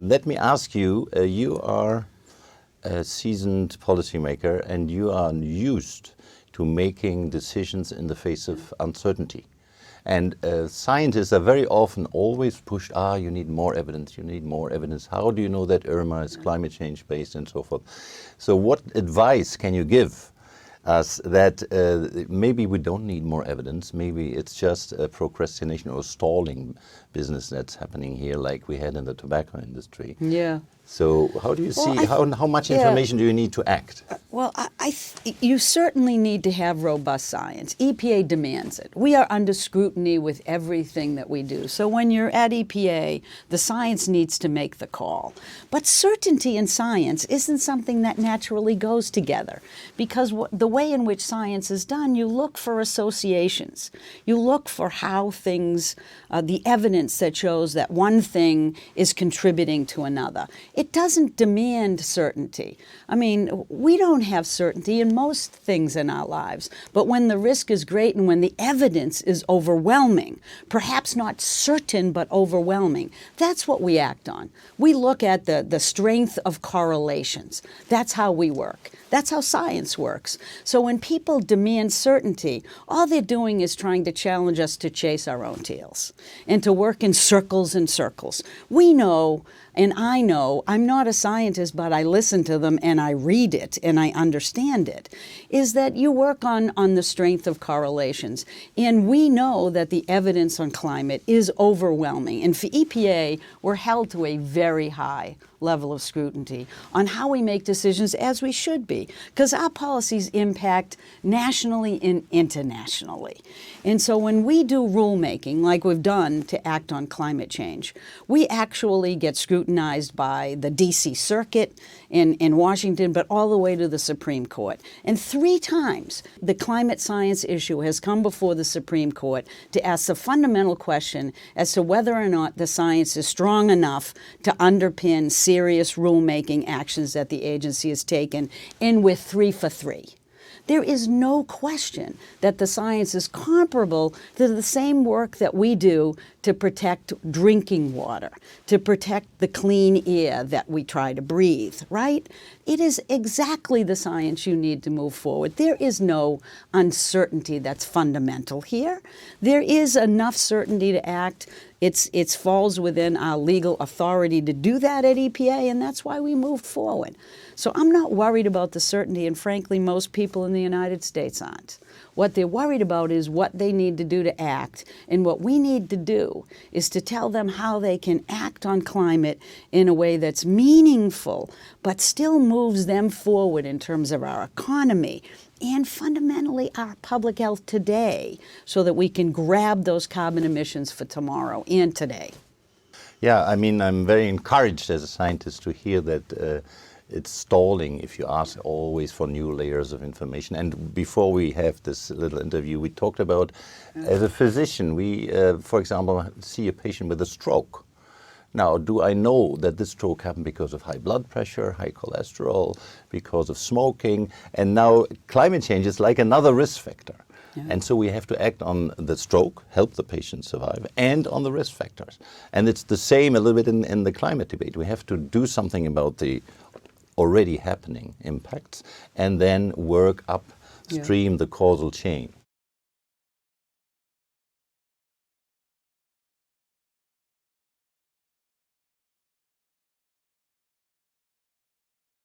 Let me ask you, you are a seasoned policymaker and you are used to making decisions in the face of uncertainty. And scientists are very often always pushed, you need more evidence, you need more evidence. How do you know that Irma is climate change based and so forth? So what advice can you give us that maybe we don't need more evidence, maybe it's just a procrastination or stalling business that's happening here like we had in the tobacco industry? Yeah. So how do you see, how much information do you need to act? Well, you certainly need to have robust science. EPA demands it. We are under scrutiny with everything that we do. So when you're at EPA, the science needs to make the call. But certainty in science isn't something that naturally goes together, because the way in which science is done, you look for associations. You look for how things, the evidence that shows that one thing is contributing to another. It doesn't demand certainty. I mean, we don't have certainty in most things in our lives, but when the risk is great and when the evidence is overwhelming, perhaps not certain but overwhelming, that's what we act on. We look at the strength of correlations. That's how we work. That's how science works. So when people demand certainty, all they're doing is trying to challenge us to chase our own tails and to work in circles and circles. We know, and I know, I'm not a scientist, but I listen to them and I read it and I understand it, is that you work on the strength of correlations. And we know that the evidence on climate is overwhelming. And for EPA, we're held to a very high level of scrutiny on how we make decisions, as we should be, because our policies impact nationally and internationally. And so when we do rulemaking, like we've done to act on climate change, we actually get scrutinized by the DC Circuit in Washington, but all the way to the Supreme Court. And 3 times the climate science issue has come before the Supreme Court to ask the fundamental question as to whether or not the science is strong enough to underpin serious rulemaking actions that the agency has taken, and we're 3 for 3. There is no question that the science is comparable to the same work that we do to protect drinking water, to protect the clean air that we try to breathe, right? It is exactly the science you need to move forward. There is no uncertainty that's fundamental here. There is enough certainty to act. It falls within our legal authority to do that at EPA, and that's why we moved forward. So I'm not worried about the certainty, and frankly, most people in the United States aren't. What they're worried about is what they need to do to act, and what we need to do is to tell them how they can act on climate in a way that's meaningful, but still moves them forward in terms of our economy and fundamentally our public health today, so that we can grab those carbon emissions for tomorrow and today. Yeah, I mean, I'm very encouraged as a scientist to hear that it's stalling if you ask always for new layers of information. And before we have this little interview, we talked about, as a physician, we, for example, see a patient with a stroke. Now, do I know that this stroke happened because of high blood pressure, high cholesterol, because of smoking? And now climate change is like another risk factor. Yeah. And so we have to act on the stroke, help the patient survive, and on the risk factors. And it's the same a little bit in the climate debate. We have to do something about the already happening impacts and then work upstream the causal chain.